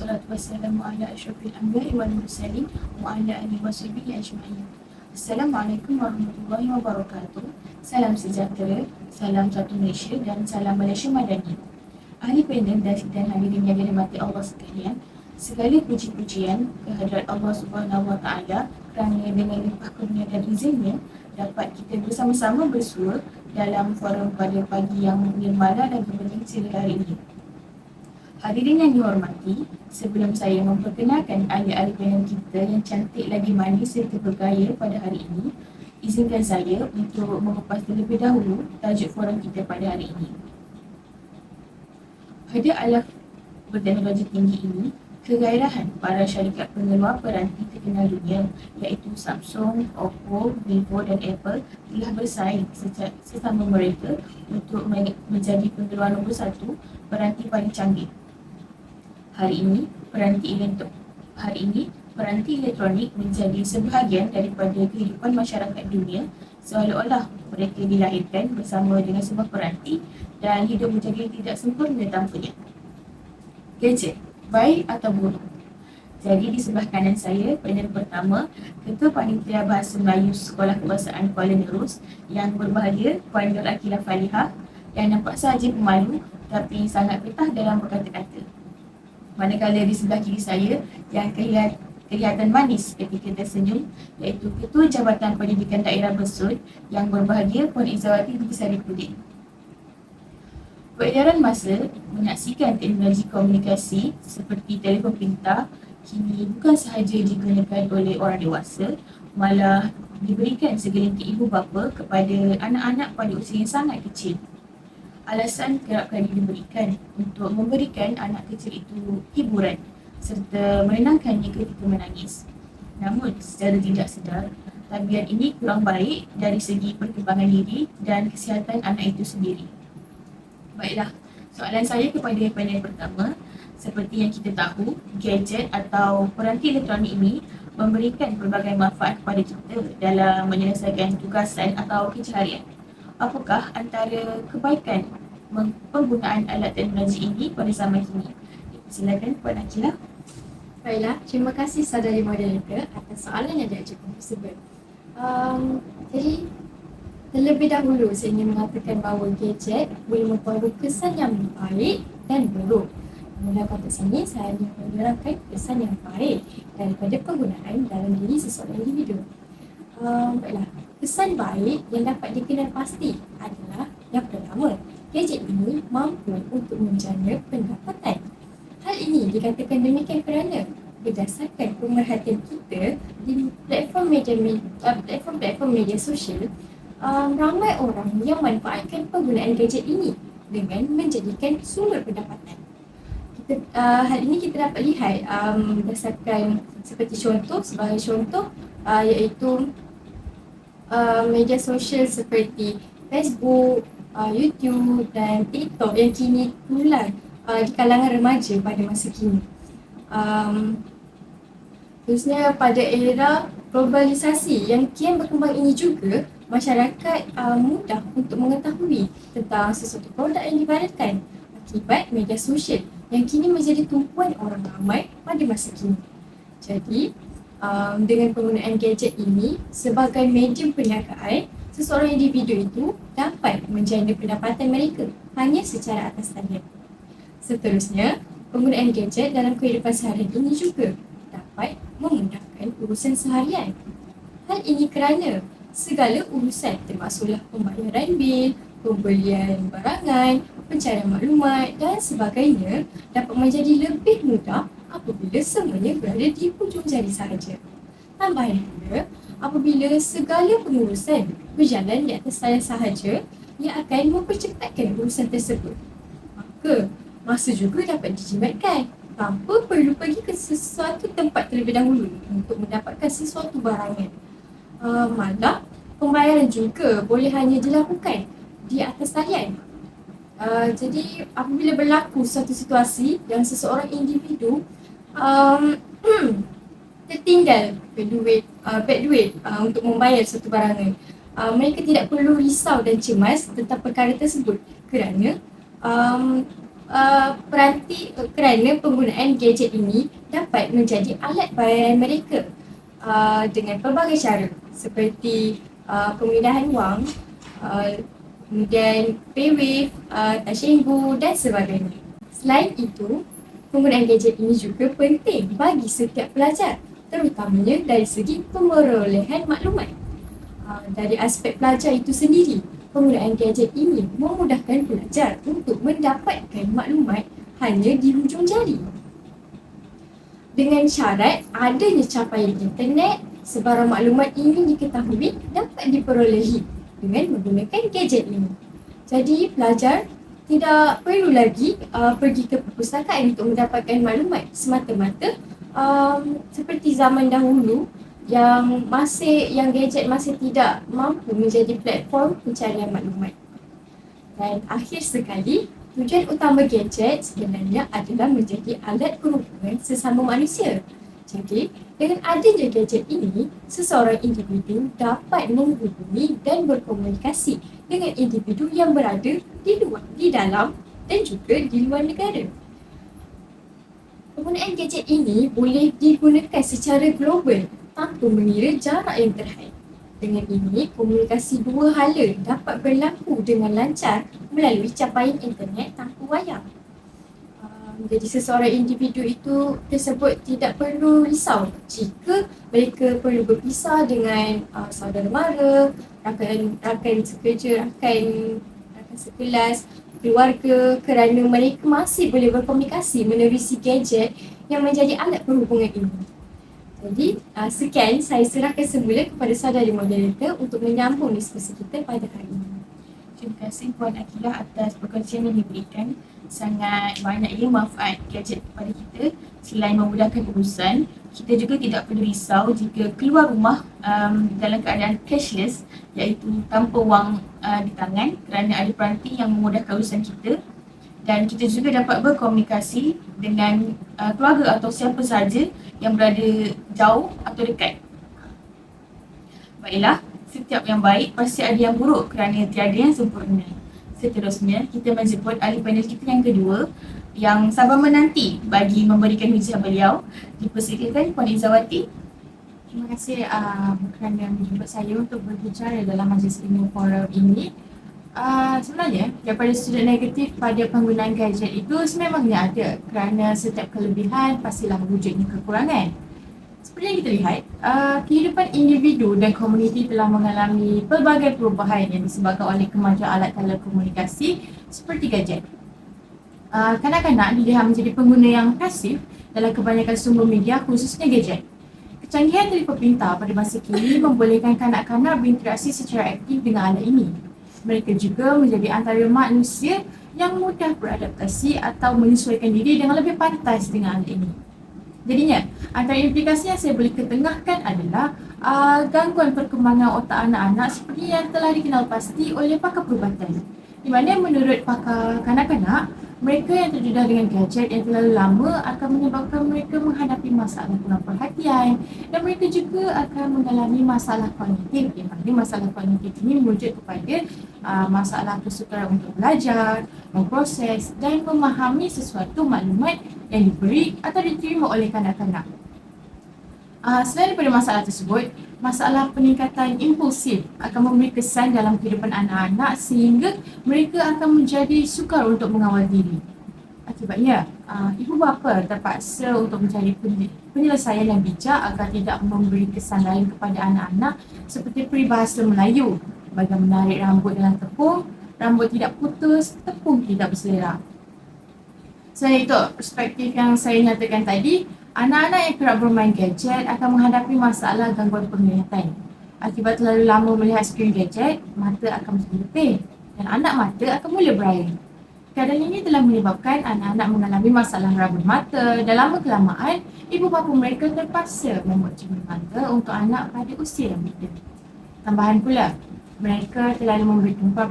wassalatu wassalamu ala asyrafil anbiya'i wal mursalin wa ala alihi washabihi ajma'in. Assalamualaikum warahmatullahi wabarakatuh. Salam sejahtera, salam satu Malaysia dan salam Malaysia Madani. Ahli panel dan hadirin yang dirahmati Allah sekalian, segala puji-pujian kehadrat Allah Subhanahu Wa Taala kerana dengan limpah kurnia dan izinnya dapat kita bersama-sama bersua dalam forum pada pagi yang nirmala dan berbening sila hari ini. Hadirin yang dihormati, sebelum saya memperkenalkan ahli-ahli panel kita yang cantik lagi manis serta bergaya pada hari ini, izinkan saya untuk mengupas terlebih dahulu tajuk forum kita pada hari ini. Pada alat berteknologi tinggi ini, kegairahan para syarikat pengeluar peranti terkenal dunia iaitu Samsung, Oppo, Vivo dan Apple telah bersaing sesama mereka untuk menjadi pengeluar nombor satu peranti paling canggih. Hari ini, peranti elektronik menjadi sebahagian daripada kehidupan masyarakat dunia, seolah-olah mereka dilahirkan bersama dengan sebuah peranti dan hidup menjadi tidak sempurna tanpanya. Gadget, baik atau buruk? Jadi di sebelah kanan saya, panel pertama, Ketua Panitia Bahasa Melayu Sekolah Kebangsaan Kuala Nerus yang berbahagia Puan Nur Akilah Falihah yang nampak sahaja pemalu tapi sangat petah dalam berkata-kata. Manakala di sebelah kiri saya yang kelihatan manis ketika tersenyum iaitu Ketua Jabatan Pendidikan Daerah Besut yang berbahagia Puan Izzawati Binti Saripudin. Peredaran masa menyaksikan teknologi komunikasi seperti telefon pintar kini bukan sahaja digunakan oleh orang dewasa, malah diberikan segelintir ibu bapa kepada anak-anak pada usia yang sangat kecil. Alasan kerap kali diberikan untuk memberikan anak kecil itu hiburan serta menenangkannya ketika menangis. Namun secara tidak sedar, tabiat ini kurang baik dari segi perkembangan diri dan kesihatan anak itu sendiri. Baiklah, soalan saya kepada panel pertama, seperti yang kita tahu, gadget atau peranti elektronik ini memberikan pelbagai manfaat kepada kita dalam menyelesaikan tugasan atau kerja harian. Apakah antara kebaikan penggunaan alat teknologi ini pada zaman kini? Silakan Puan Akilah. Baiklah, terima kasih saudari moderator atas soalan yang diajukan tersebut. Jadi, terlebih dahulu saya ingin mengatakan bahawa gadget boleh mempengaruhi kesan yang baik dan buruk. Dalam konteks ini, saya ingin menerangkan kesan yang baik daripada penggunaan dalam diri seseorang individu. Baiklah, kesan baik yang dapat dikenal pasti adalah yang pertama, gadget ini mampu untuk menjana pendapatan. Hal ini dikatakan demikian kerana berdasarkan pemerhatian kita di platform media sosial, ramai orang yang manfaatkan penggunaan gadget ini dengan menjadikan sumber pendapatan. Hal ini kita dapat lihat berdasarkan seperti sebagai contoh iaitu media sosial seperti Facebook, YouTube dan TikTok yang kini tular di kalangan remaja pada masa kini. Khususnya pada era globalisasi yang kian berkembang ini juga, masyarakat mudah untuk mengetahui tentang sesuatu produk yang dibaratkan akibat media sosial yang kini menjadi tumpuan orang ramai pada masa kini. Jadi, dengan penggunaan gadget ini sebagai medium perniagaan, seseorang individu itu dapat menjana pendapatan mereka hanya secara atas talian. Seterusnya, penggunaan gadget dalam kehidupan seharian ini juga dapat memudahkan urusan seharian. Hal ini kerana segala urusan termasuklah pembayaran bil, pembelian barangan, pencarian maklumat dan sebagainya dapat menjadi lebih mudah apabila semuanya berada di hujung jari sahaja. Tambahan pula, apabila segala pengurusan berjalan di atas layar sahaja, ia akan mempercepatkan urusan tersebut. Maka, masa juga dapat dijimatkan tanpa perlu pergi ke sesuatu tempat terlebih dahulu untuk mendapatkan sesuatu barangan. Malah, pembayaran juga boleh hanya dilakukan di atas talian. Jadi, apabila berlaku suatu situasi yang seseorang individu tertinggal duit untuk membayar suatu barangan, mereka tidak perlu risau dan cemas tentang perkara tersebut kerana kerana penggunaan gadget ini dapat menjadi alat bayaran mereka dengan pelbagai cara seperti pemindahan wang, kemudian paywave, Tashengo dan sebagainya. Selain itu, penggunaan gadget ini juga penting bagi setiap pelajar, terutamanya dari segi pemerolehan maklumat. Dari aspek pelajar itu sendiri, penggunaan gadget ini memudahkan pelajar untuk mendapatkan maklumat hanya di hujung jari. Dengan syarat adanya capaian internet, sebarang maklumat ini diketahui dapat diperolehi dengan menggunakan gadget ini. Jadi pelajar tidak perlu lagi pergi ke perpustakaan untuk mendapatkan maklumat semata-mata seperti zaman dahulu yang gadget masih tidak mampu menjadi platform pencarian maklumat. Dan akhir sekali, tujuan utama gadget sebenarnya adalah menjadi alat perhubungan sesama manusia. Jadi, dengan adanya gadget ini, seseorang individu dapat menghubungi dan berkomunikasi dengan individu yang berada di dalam dan juga di luar negara. Penggunaan gadget ini boleh digunakan secara global tanpa mengira jarak yang terhad. Dengan ini, komunikasi dua hala dapat berlaku dengan lancar melalui capaian internet tanpa wayang. Jadi seseorang individu tersebut tidak perlu risau jika mereka perlu berpisah dengan saudara mara, rakan sekerja, rakan sekelas, keluarga, kerana mereka masih boleh berkomunikasi melalui si gadget yang menjadi alat perhubungan ini. Jadi sekian, saya serahkan semula kepada saudari moderator untuk menyambung diskusi kita pada hari ini. Terima kasih Puan Akilah atas perkongsian yang diberikan. Sangat banyak manfaat gadget kepada kita. Selain memudahkan urusan, kita juga tidak perlu risau jika keluar rumah dalam keadaan cashless, iaitu tanpa wang di tangan, kerana ada peranti yang memudahkan urusan kita. Dan kita juga dapat berkomunikasi dengan keluarga atau siapa sahaja yang berada jauh atau dekat. Baiklah, setiap yang baik pasti ada yang buruk kerana tiada yang sempurna. Seterusnya, kita menjemput ahli panel kita yang kedua yang sabar menanti bagi memberikan hujah beliau. Dipersilakan Puan Izawati. Terima kasih kerana menjemput saya untuk berbicara dalam majlis ilmu forum ini. Sebenarnya, daripada sudut negatif pada penggunaan gadget itu sememangnya ada, kerana setiap kelebihan pastilah wujudnya kekurangan. Seperti yang kita lihat, kehidupan individu dan komuniti telah mengalami pelbagai perubahan yang disebabkan oleh kemajuan alat telekomunikasi seperti gadget. Kanak-kanak dilihat menjadi pengguna yang pasif dalam kebanyakan sumber media, khususnya gadget. Kecanggihan telefon pintar pada masa kini membolehkan kanak-kanak berinteraksi secara aktif dengan alat ini. Mereka juga menjadi antara manusia yang mudah beradaptasi atau menyesuaikan diri dengan lebih pantas dengan alat ini. Jadinya, antara implikasi yang saya boleh ketengahkan adalah gangguan perkembangan otak anak-anak seperti yang telah dikenal pasti oleh pakar perubatan. Di mana menurut pakar kanak-kanak, mereka yang terdedah dengan gadget yang terlalu lama akan menyebabkan mereka menghadapi masalah kurang perhatian dan mereka juga akan mengalami masalah kognitif. Yang mana masalah kognitif ini merujuk kepada masalah kesukaran untuk belajar, memproses dan memahami sesuatu maklumat yang diberi atau diterima oleh kanak-kanak. Selain daripada masalah tersebut, masalah peningkatan impulsif akan memberi kesan dalam kehidupan anak-anak sehingga mereka akan menjadi sukar untuk mengawal diri. Akibatnya, ibu bapa terpaksa untuk mencari penyelesaian yang bijak agar tidak memberi kesan lain kepada anak-anak seperti peribahasa Melayu, bagai menarik rambut dengan tepung, rambut tidak putus, tepung tidak berselera. Selain itu, perspektif yang saya nyatakan tadi, anak-anak yang kerap bermain gadget akan menghadapi masalah gangguan penglihatan. Akibat terlalu lama melihat skrin gadget, mata akan menjadi letih dan anak mata akan mula berair. Keadaan ini telah menyebabkan anak-anak mengalami masalah raba mata dan lama kelamaan, ibu bapa mereka terpaksa membuat cermin mata untuk anak pada usia yang muda. Tambahan pula, mereka terlalu memberi tumpuan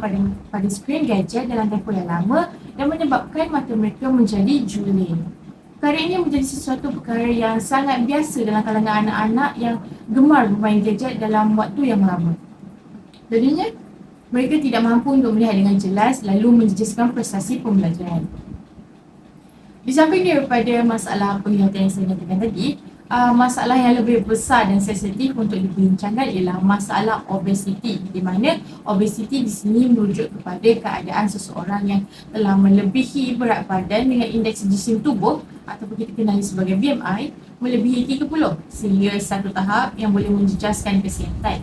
pada skrin gadget dalam tempoh yang lama dan menyebabkan mata mereka menjadi juling. Perkara ini menjadi sesuatu perkara yang sangat biasa dalam kalangan anak-anak yang gemar bermain gadget dalam waktu yang lama. Jadinya, mereka tidak mampu untuk melihat dengan jelas lalu menjejaskan prestasi pembelajaran. Di samping daripada masalah penglihatan yang saya nyatakan tadi, masalah yang lebih besar dan sensitif untuk dibincangkan ialah masalah obesiti, di mana obesiti di sini merujuk kepada keadaan seseorang yang telah melebihi berat badan dengan indeks jisim tubuh ataupun kita kenali sebagai BMI melebihi 30 sehingga satu tahap yang boleh menjejaskan kesihatan.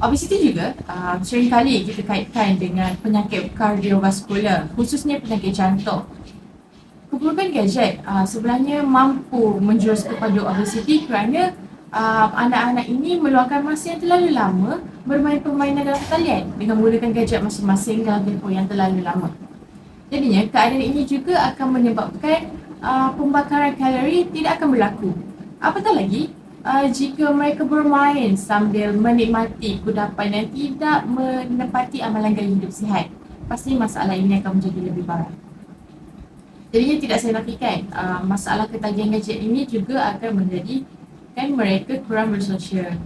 Obesiti juga seringkali kita kaitkan dengan penyakit kardiovaskular, khususnya penyakit jantung. Keburukan gadget sebenarnya mampu menjurus kepada obesiti kerana anak-anak ini meluangkan masa yang terlalu lama bermain permainan dalam talian dengan menggunakan gadget masing-masing dalam tempoh yang terlalu lama. Jadinya keadaan ini juga akan menyebabkan pembakaran kalori tidak akan berlaku. Apatah lagi jika mereka bermain sambil menikmati kudapan dan tidak menepati amalan gaya hidup sihat, pasti masalah ini akan menjadi lebih parah. Jadinya tidak saya nafikan masalah ketagihan gadget ini juga akan menjadikan mereka kurang bersosial.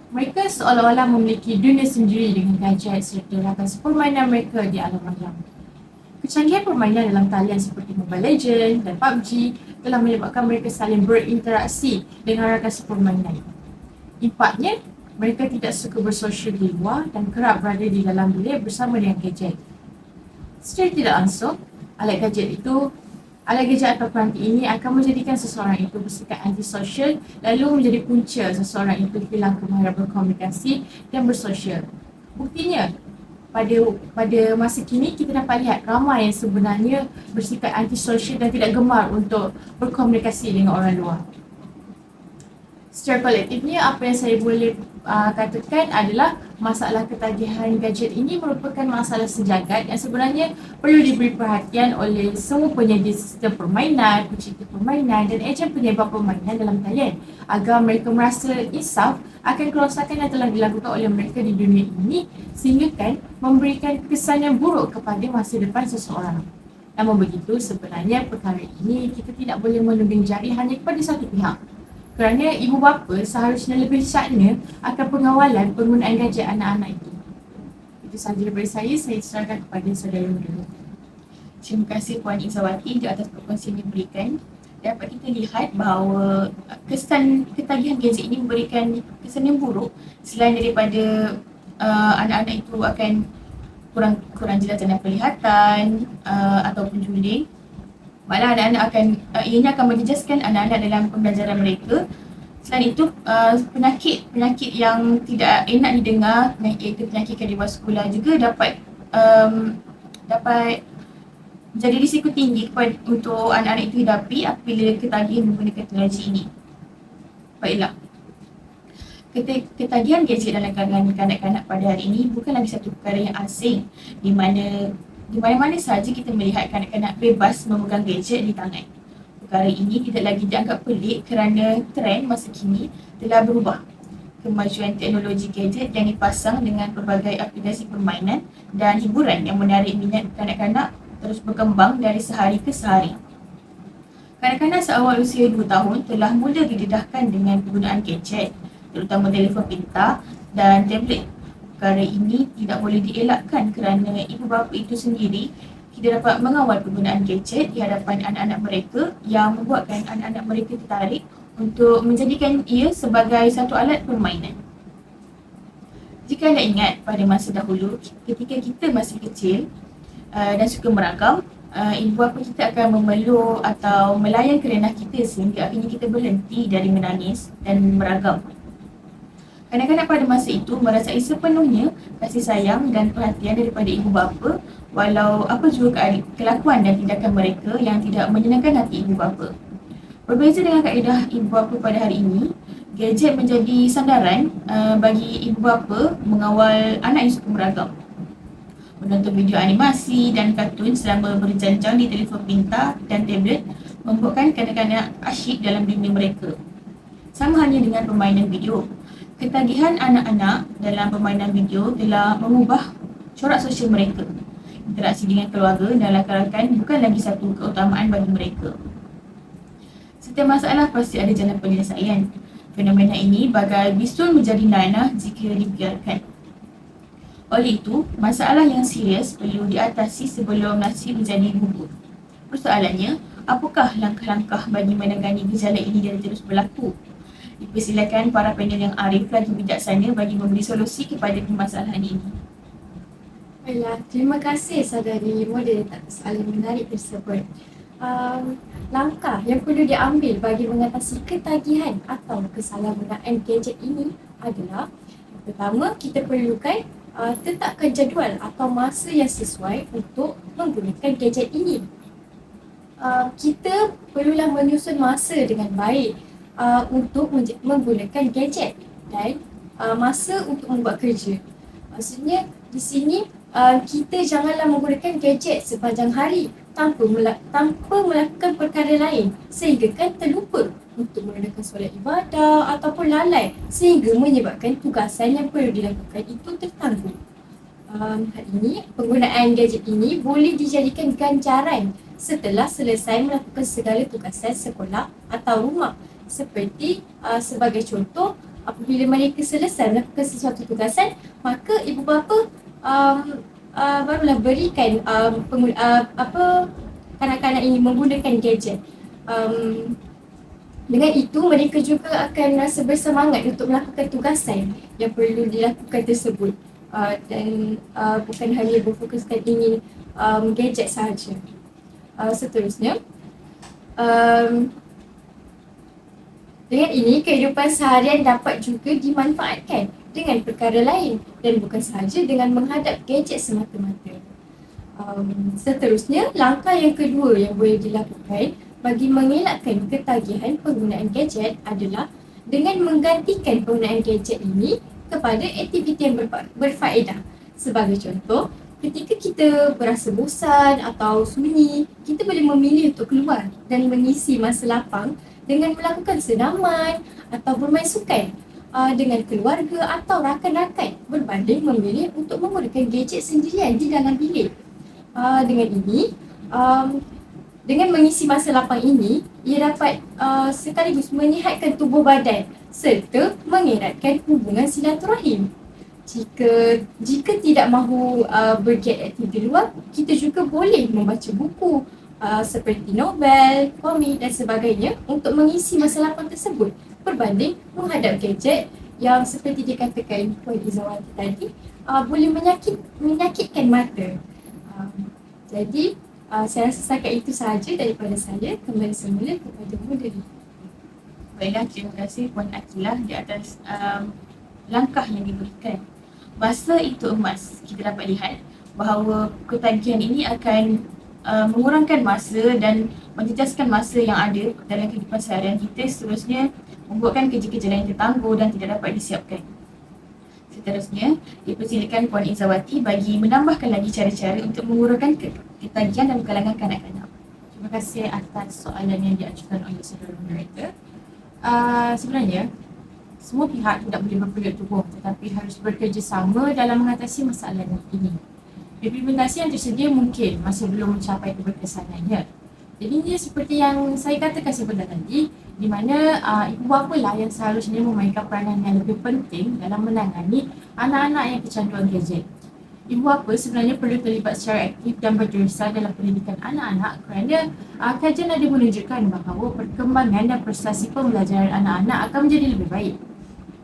Mereka seolah-olah memiliki dunia sendiri dengan gadget serta rakan permainan mereka di alam malam. Kecanggihan permainan dalam talian seperti Mobile Legends dan PUBG telah menyebabkan mereka saling berinteraksi dengan rakan sepermainan. Impaknya, mereka tidak suka bersosial di luar dan kerap berada di dalam bilik bersama dengan gadget. Secara tidak langsung, alat gadget atau peranti ini akan menjadikan seseorang itu bersikap antisosial lalu menjadi punca seseorang itu hilang kemahiran berkomunikasi dan bersosial. Buktinya, pada masa kini kita dapat lihat ramai yang sebenarnya bersikap antisosial dan tidak gemar untuk berkomunikasi dengan orang luar. Secara kolektifnya, apa yang saya boleh katakan adalah masalah ketagihan gadget ini merupakan masalah sejagat yang sebenarnya perlu diberi perhatian oleh semua penyedia sistem permainan, pencipta permainan dan ejen penyebar permainan dalam talian agar mereka merasa insaf akan kerosakan yang telah dilakukan oleh mereka di dunia ini sehingga kan memberikan kesan yang buruk kepada masa depan seseorang. Namun begitu, sebenarnya perkara ini kita tidak boleh menuding jari hanya kepada satu pihak. Kerana ibu bapa seharusnya lebih syakna akan pengawalan penggunaan gadget anak-anak itu. Itu sahaja daripada saya serahkan kepada saudara Nurul. Terima kasih Puan Izzawati di atas perkongsian yang diberikan. Dapat kita lihat bahawa kesan ketagihan gadget ini memberikan kesan yang buruk selain daripada anak-anak itu akan kurang jelas dalam penglihatan ataupun juling. Malah anak-anak ianya akan menjejaskan anak-anak dalam pembelajaran mereka. Selain itu, penyakit yang tidak enak didengar, iaitu penyakit kardiovaskular juga dapat jadi risiko tinggi untuk anak-anak itu hidapi apabila ketagihan menggunakan teknologi ini. Baiklah, ketagihan gadget dalam kalangan kanak-kanak pada hari ini bukan lagi satu perkara yang asing di mana-mana sahaja kita melihat kanak-kanak bebas memegang gadget di tangan. Perkara ini tidak lagi dianggap pelik kerana trend masa kini telah berubah. Kemajuan teknologi gadget yang dipasang dengan pelbagai aplikasi permainan dan hiburan yang menarik minat kanak-kanak terus berkembang dari sehari ke sehari. Kanak-kanak seawal usia 2 tahun telah mula didedahkan dengan penggunaan gadget, terutama telefon pintar dan tablet. Perkara ini tidak boleh dielakkan kerana ibu bapa itu sendiri tidak dapat mengawal penggunaan gadget di hadapan anak-anak mereka yang membuatkan anak-anak mereka tertarik untuk menjadikan ia sebagai satu alat permainan. Jika anda ingat pada masa dahulu ketika kita masih kecil dan suka meragam, ibu bapa kita akan memeluk atau melayan kerenah kita sehingga akhirnya kita berhenti dari menangis dan meragam. Kanak-kanak pada masa itu merasai sepenuhnya kasih sayang dan perhatian daripada ibu bapa walau apa juga kelakuan dan tindakan mereka yang tidak menyenangkan hati ibu bapa. Berbeza dengan kaedah ibu bapa pada hari ini, gadget menjadi sandaran bagi ibu bapa mengawal anak yang suka meragam. Menonton video animasi dan kartun selama berjam-jam di telefon pintar dan tablet membuatkan kanak-kanak asyik dalam dunia mereka. Sama halnya dengan permainan video. Ketagihan anak-anak dalam permainan video telah mengubah corak sosial mereka. Interaksi dengan keluarga dan rakan-rakan bukan lagi satu keutamaan bagi mereka. Setiap masalah pasti ada jalan penyelesaian. Fenomena ini bagai bisul menjadi nanah jika dibiarkan. Oleh itu, masalah yang serius perlu diatasi sebelum nasi menjadi bubur. Persoalannya, apakah langkah-langkah bagi menangani gejala ini dan terus berlaku? Dipersilakan para panel yang arif lagi bijaksana bagi memberi solusi kepada permasalahan ini. Baiklah, terima kasih saudari moderator atas soalan menarik tersebut. Langkah yang perlu diambil bagi mengatasi ketagihan atau kesalahgunaan gadget ini adalah yang pertama, kita perlukan tetapkan jadual atau masa yang sesuai untuk menggunakan gadget ini. Kita perlulah menyusun masa dengan baik untuk menggunakan gadget dan masa untuk membuat kerja. Maksudnya di sini kita janganlah menggunakan gadget sepanjang hari tanpa melakukan perkara lain sehingga kan terlupa untuk menunaikan solat ibadah ataupun lalai sehingga menyebabkan tugasan yang perlu dilakukan itu tertangguh. Hal ini, penggunaan gadget ini boleh dijadikan ganjaran setelah selesai melakukan segala tugasan sekolah atau rumah. Seperti sebagai contoh, apabila mereka selesai melakukan sesuatu tugasan, maka ibu bapa barulah berikan kanak-kanak ini menggunakan gadget. Dengan itu, mereka juga akan rasa bersemangat untuk melakukan tugasan yang perlu dilakukan tersebut dan bukan hanya berfokuskan ingin gadget sahaja. Seterusnya, dengan ini kehidupan seharian dapat juga dimanfaatkan dengan perkara lain dan bukan sahaja dengan menghadap gadget semata-mata. Seterusnya, langkah yang kedua yang boleh dilakukan bagi mengelakkan ketagihan penggunaan gadget adalah dengan menggantikan penggunaan gadget ini kepada aktiviti yang berfaedah. Sebagai contoh, ketika kita berasa bosan atau sunyi, kita boleh memilih untuk keluar dan mengisi masa lapang dengan melakukan senaman atau bermain sukan dengan keluarga atau rakan-rakan berbanding memilih untuk menggunakan gadget sendirian di dalam bilik. Dengan ini, dengan mengisi masa lapang ini, ia dapat sekaligus menyihatkan tubuh badan serta mengeratkan hubungan silaturahim. Jika tidak mahu bergiat aktiviti luar, kita juga boleh membaca buku seperti novel, komik dan sebagainya untuk mengisi masa lapang tersebut berbanding menghadap gadget yang seperti dikatakan Puan Izawati tadi boleh menyakitkan mata. Jadi saya rasa setakat itu sahaja daripada saya. Kembali semula kepada moderator. Baiklah, terima kasih Puan Akilah di atas langkah yang diberikan. Masa itu emas. Kita dapat lihat bahawa ketagihan ini akan mengurangkan masa dan menjejaskan masa yang ada dalam kehidupan seharian kita, seterusnya membuatkan kerja-kerja lain tertangguh dan tidak dapat disiapkan. Seterusnya, dipersilakan Puan Izawati bagi menambahkan lagi cara-cara untuk mengurangkan ketagihan dalam kalangan kanak-kanak. Terima kasih atas soalan yang diajukan oleh saudara moderator. Sebenarnya, semua pihak tidak boleh berpeluit tubuh tetapi harus bekerjasama dalam mengatasi masalah ini. Implementasi yang tersedia mungkin masih belum mencapai keberkesanannya. Jadinya seperti yang saya katakan sebentar tadi, di mana ibu bapa lah yang seharusnya memainkan peranan yang lebih penting dalam menangani anak-anak yang kecanduan gadget. Ibu bapa sebenarnya perlu terlibat secara aktif dan berjurusah dalam pendidikan anak-anak kerana kajian ada menunjukkan bahawa perkembangan dan prestasi pembelajaran anak-anak akan menjadi lebih baik.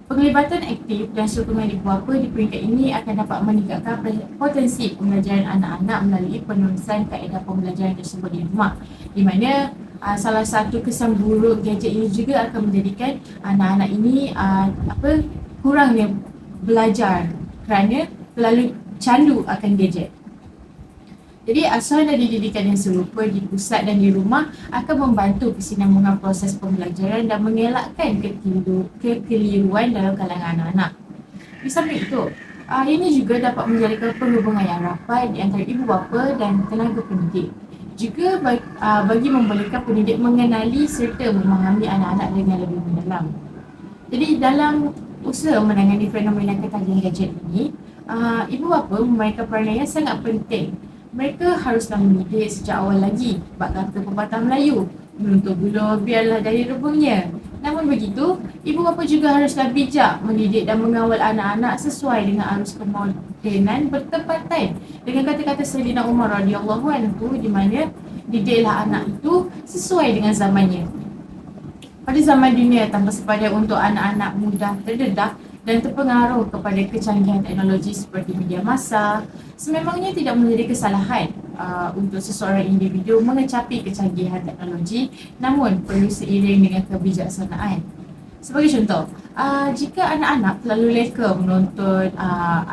Penglibatan aktif dan sokongan ibu bapa di peringkat ini akan dapat meningkatkan potensi pembelajaran anak-anak melalui penulisan kaedah pembelajaran tersebut di rumah, di mana salah satu kesan buruk gadget ini juga akan menjadikan anak-anak ini kurangnya belajar kerana terlalu candu akan gadget. Jadi asuhan dan didikan yang serupa di pusat dan di rumah akan membantu kesinambungan proses pembelajaran dan mengelakkan kekeliruan dalam kalangan anak-anak. Di samping itu, ini juga dapat menjadikan penghubungan yang rapat di antara ibu bapa dan tenaga pendidik. Juga bagi membolehkan pendidik mengenali serta memahami anak-anak dengan lebih mendalam. Jadi dalam usaha menangani fenomena ketagihan gadget ini, ibu bapa memainkan peranan yang sangat penting. Mereka haruslah mendidik sejak awal lagi bab kata pepatah Melayu, menuntuk buluh biarlah dari rebungnya. Namun begitu, ibu bapa juga haruslah bijak mendidik dan mengawal anak-anak sesuai dengan arus kemodenan bertepatan dengan kata-kata Sayyidina Umar radhiyallahu anhu, di mana didiklah anak itu sesuai dengan zamannya. Pada zaman dunia tanpa sepadan untuk anak-anak mudah terdedah dan terpengaruh kepada kecanggihan teknologi seperti media massa, sememangnya tidak menjadi kesalahan untuk seseorang individu mengecapi kecanggihan teknologi, namun perlu seiring dengan kebijaksanaan. Sebagai contoh, jika anak-anak terlalu leka menonton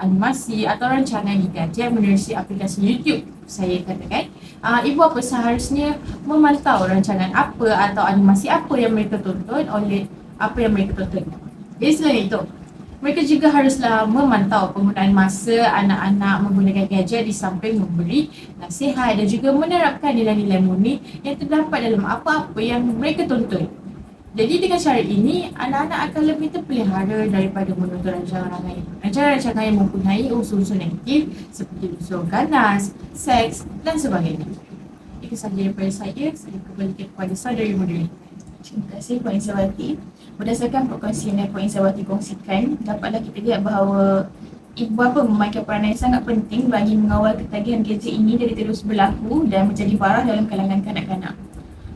animasi atau rancangan di gadget menerusi aplikasi YouTube, saya katakan, ibu bapa seharusnya memantau rancangan apa atau animasi apa yang mereka tonton oleh apa yang mereka tonton. Jadi selain itu, mereka juga haruslah memantau penggunaan masa anak-anak menggunakan gadget di samping memberi nasihat dan juga menerapkan nilai-nilai murni yang terdapat dalam apa-apa yang mereka tonton. Jadi dengan cara ini, anak-anak akan lebih terpelihara daripada menonton rancangan-rancangan yang mempunyai unsur-unsur negatif seperti unsur ganas, seks dan sebagainya. Itu sahaja daripada saya kembalikan kepada saudari moderator. Terima kasih Puan Isawati. Berdasarkan perkongsian yang Puan Isawati kongsikan, dapatlah kita lihat bahawa ibu bapa memainkan peranan yang sangat penting bagi mengawal ketagihan gadget ini dari terus berlaku dan menjadi parah dalam kalangan kanak-kanak.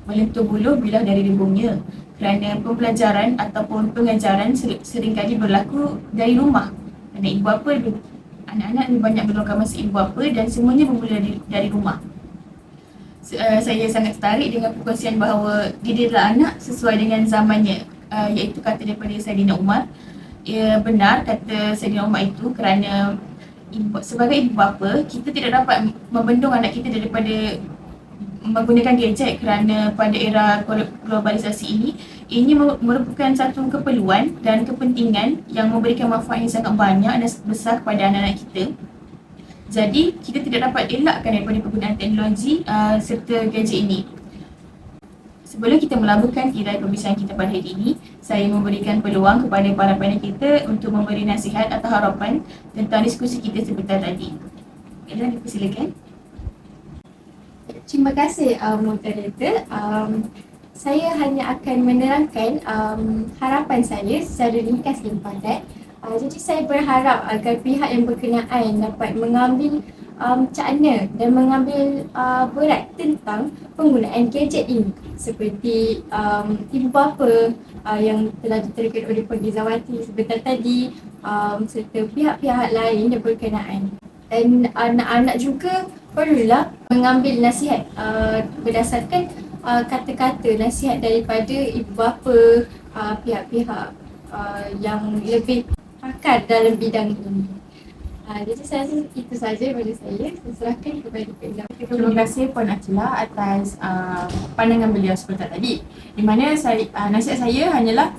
Melentur buluh bilah dari rebungnya, kerana pembelajaran ataupun pengajaran seringkali berlaku dari rumah. Kerana ibu bapa, anak-anak lebih banyak meluangkan masa ibu bapa dan semuanya bermula dari rumah. Saya sangat tertarik dengan perkongsian bahawa didiklah anak sesuai dengan zamannya, iaitu kata daripada Saidina Umar. Benar kata Saidina Umar itu kerana sebagai ibu bapa, kita tidak dapat membendung anak kita daripada menggunakan gadget kerana pada era globalisasi ini merupakan satu keperluan dan kepentingan yang memberikan manfaat yang sangat banyak dan besar kepada anak-anak kita. Jadi, kita tidak dapat elakkan daripada penggunaan teknologi serta gadget ini. Sebelum kita melabuhkan tirai perbincangan kita pada hari ini, saya memberikan peluang kepada para panel kita untuk memberi nasihat atau harapan tentang diskusi kita sebentar tadi. Ella, dipersilakan. Terima kasih moderator. Saya hanya akan menerangkan harapan saya secara ringkas dan padat. Jadi saya berharap agar pihak yang berkenaan dapat mengambil cakna dan mengambil berat tentang penggunaan gadget ini, seperti ibu bapa yang telah diterangkan oleh Puan Izawati sebentar tadi, serta pihak-pihak lain yang berkenaan. Dan anak-anak juga perlulah mengambil nasihat berdasarkan kata-kata nasihat daripada ibu bapa, pihak-pihak yang lebih pakar dalam bidang ini. Jadi saya rasa itu sahaja daripada saya. Saya serahkan kepada Puan. Terima kasih Puan Akila atas pandangan beliau sebentar tadi. Di mana nasihat saya hanyalah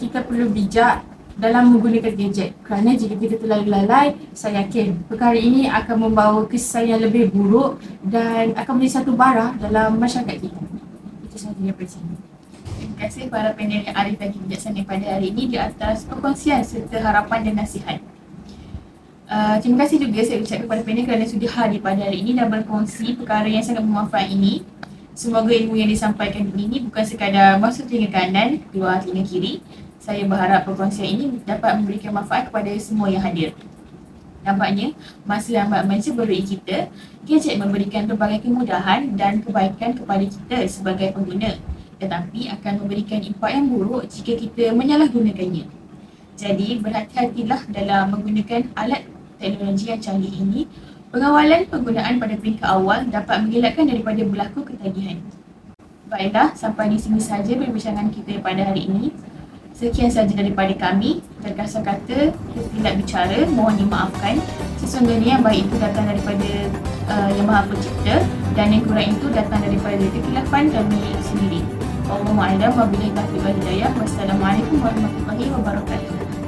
kita perlu bijak dalam menggunakan gadget, kerana jika kita terlalu lalai, saya yakin perkara ini akan membawa kesan yang lebih buruk dan akan menjadi satu bara dalam masyarakat kita. Itu sahaja daripada saya. Terima kasih para panel yang arif dan bijaksana pada hari ini di atas perkongsian serta harapan dan nasihat. Terima kasih juga saya ucapkan kepada panel kerana sudah hadir pada hari ini dan berkongsi perkara yang sangat bermanfaat ini. Semoga ilmu yang disampaikan ini bukan sekadar masuk telinga kanan, keluar telinga kiri. Saya berharap perkongsian ini dapat memberikan manfaat kepada semua yang hadir. Nampaknya, masa lambat menceburi kita, gadget memberikan pelbagai kemudahan dan kebaikan kepada kita sebagai pengguna, tetapi akan memberikan impak yang buruk jika kita menyalahgunakannya. Jadi, berhati-hatilah dalam menggunakan alat teknologi yang canggih ini. Pengawalan penggunaan pada peringkat awal dapat mengelakkan daripada berlaku ketagihan. Baiklah, sampai di sini sahaja perbincangan kita pada hari ini. Sekian sahaja daripada kami. Terkasar kata, tersilap bicara, mohon dimaafkan. Sesungguhnya yang baik itu datang daripada Yang Maha Pencipta dan yang kurang itu datang daripada kekhilafan kami sendiri. Wallahualam wabillahi taufiq wal hidayah. Wassalamualaikum warahmatullahi wabarakatuh.